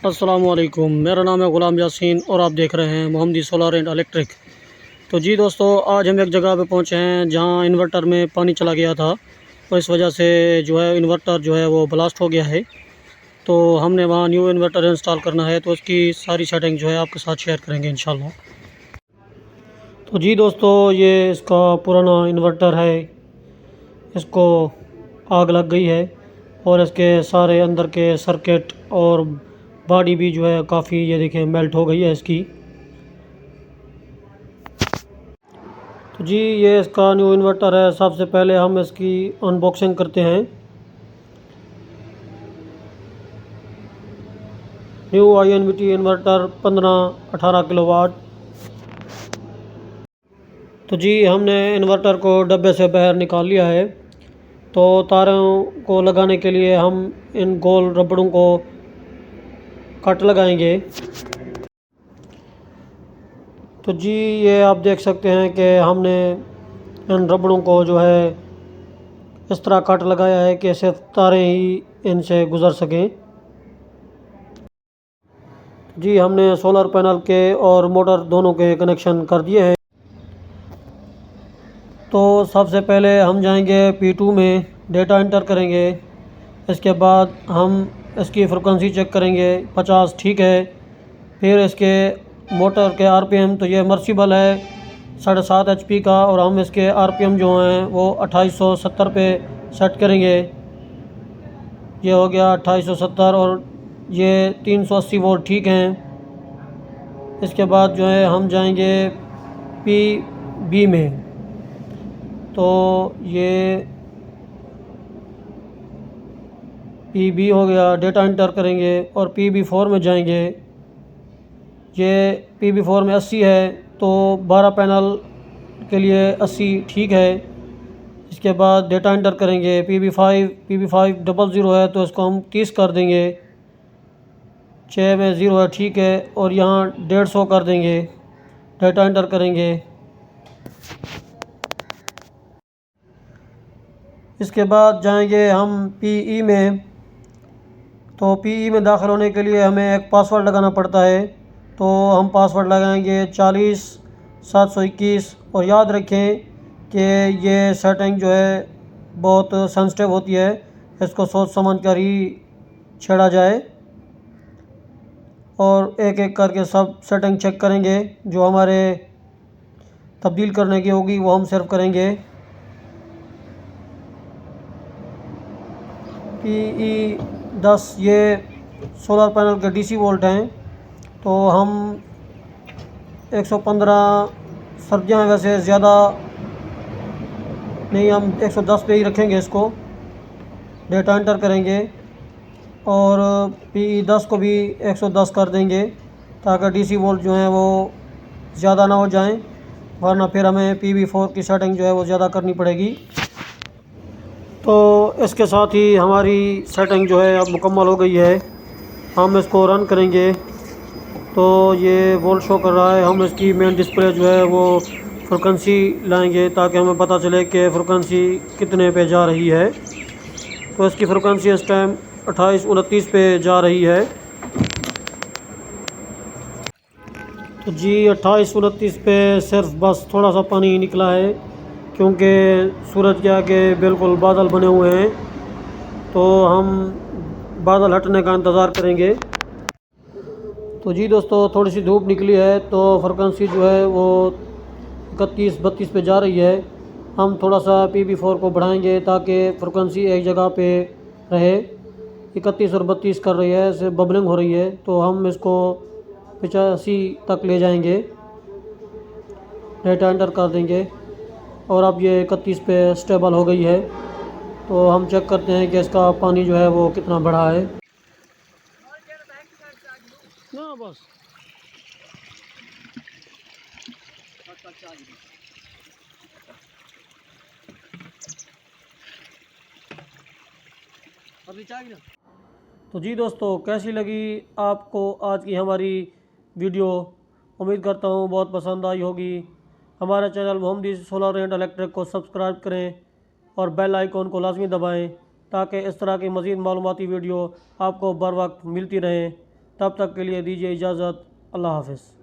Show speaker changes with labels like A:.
A: अस्सलामुअलैकुम, मेरा नाम है ग़ुलाम यासीन और आप देख रहे हैं मोहम्मदी सोलर एंड इलेक्ट्रिक। तो जी दोस्तों, आज हम एक जगह पे पहुंचे हैं जहां इन्वर्टर में पानी चला गया था और इस वजह से जो है इन्वर्टर जो है वो ब्लास्ट हो गया है। तो हमने वहां न्यू इन्वर्टर इंस्टॉल करना है, तो उसकी सारी सेटिंग जो है आपके साथ शेयर करेंगे इंशाल्लाह। तो जी दोस्तों, ये इसका पुराना इन्वर्टर है, इसको आग लग गई है और इसके सारे अंदर के सर्किट और बॉडी भी जो है काफ़ी, ये देखें, मेल्ट हो गई है इसकी। तो जी ये इसका न्यू इन्वर्टर है। सबसे पहले हम इसकी अनबॉक्सिंग करते हैं। New INVT inverter 15-18 kilowatt. तो जी हमने इन्वर्टर को डब्बे से बाहर निकाल लिया है। तो तारों को लगाने के लिए हम इन गोल रबड़ों को कट लगाएंगे। तो जी ये आप देख सकते हैं कि हमने इन रबड़ों को जो है इस तरह कट लगाया है कि सिर्फ तारें ही इनसे गुज़र सकें। जी हमने सोलर पैनल के और मोटर दोनों के कनेक्शन कर दिए हैं। तो सबसे पहले हम जाएंगे P2 में, डेटा इंटर करेंगे। इसके बाद हम इसकी फ्रिक्वेंसी चेक करेंगे, 50 ठीक है। फिर इसके मोटर के RPM, तो ये मर्सिबल है 7.5 HP का, और हम इसके RPM जो हैं वो 2870 पे सेट करेंगे। ये हो गया 2870 और ये 380 वोल्ट ठीक हैं। इसके बाद जो है हम जाएंगे PB में। तो ये PB हो गया, डेटा इंटर करेंगे और PB4 में जाएंगे। ये PB4 में 80 है, तो 12 पैनल के लिए 80 ठीक है। इसके बाद डेटा इंटर करेंगे PB5 00 है, तो इसको हम 30 कर देंगे। 6 में 0 है ठीक है, और यहाँ 150 कर देंगे। डेटा इंटर करेंगे। इसके बाद जाएंगे हम PE में। तो PE में दाखिल होने के लिए हमें एक पासवर्ड लगाना पड़ता है। तो हम पासवर्ड लगाएंगे 40721, और याद रखें कि ये सेटिंग जो है बहुत सेंसिटिव होती है, इसको सोच समझ कर ही छेड़ा जाए। और एक एक करके सब सेटिंग चेक करेंगे। जो हमारे तब्दील करने की होगी वो हम सिर्फ करेंगे। PE10 ये सोलर पैनल के DC वोल्ट हैं। तो हम 115, सर्दियाँ हैं वैसे ज़्यादा नहीं, हम 110 पे ही रखेंगे इसको। डेटा एंटर करेंगे और PE10 को भी 110 कर देंगे, ताकि DC वोल्ट जो हैं वो ज़्यादा ना हो जाएं, वरना फिर हमें PB4 की सेटिंग जो है वो ज़्यादा करनी पड़ेगी। तो इसके साथ ही हमारी सेटिंग जो है अब मुकम्मल हो गई है। हम इसको रन करेंगे तो ये वोल्ट शो कर रहा है। हम इसकी मेन डिस्प्ले जो है वो फ्रिक्वेंसी लाएंगे, ताकि हमें पता चले कि फ्रिक्वेंसी कितने पे जा रही है। तो इसकी फ्रिक्वेंसी इस टाइम 28-29 पे जा रही है। तो जी 28-29 पे सिर्फ बस थोड़ा सा पानी निकला है, क्योंकि सूरज के आगे बिल्कुल बादल बने हुए हैं। तो हम बादल हटने का इंतज़ार करेंगे। तो जी दोस्तों, थोड़ी सी धूप निकली है, तो फ्रिक्वेंसी जो है वो 31-32 पे जा रही है। हम थोड़ा सा PB4 को बढ़ाएंगे ताकि फ्रिक्वेंसी एक जगह पे रहे। 31 और 32 कर रही है, इससे बबलिंग हो रही है, तो हम इसको 85 तक ले जाएंगे। डेटा एंटर कर देंगे और अब ये 31 पे स्टेबल हो गई है। तो हम चेक करते हैं कि इसका पानी जो है वो कितना बढ़ा है। ना बस तो जी दोस्तों, कैसी लगी आपको आज की हमारी वीडियो? उम्मीद करता हूँ बहुत पसंद आई होगी। हमारे channel Mohammadi solar and electric को सब्सक्राइब करें और बेल आइकॉन को लाजमी दबाएं, ताकि इस तरह की मज़ीद मालूमाती वीडियो आपको बर वक्त मिलती रहें। तब तक के लिए दीजिए इजाज़त। अल्लाह हाफ़िज़।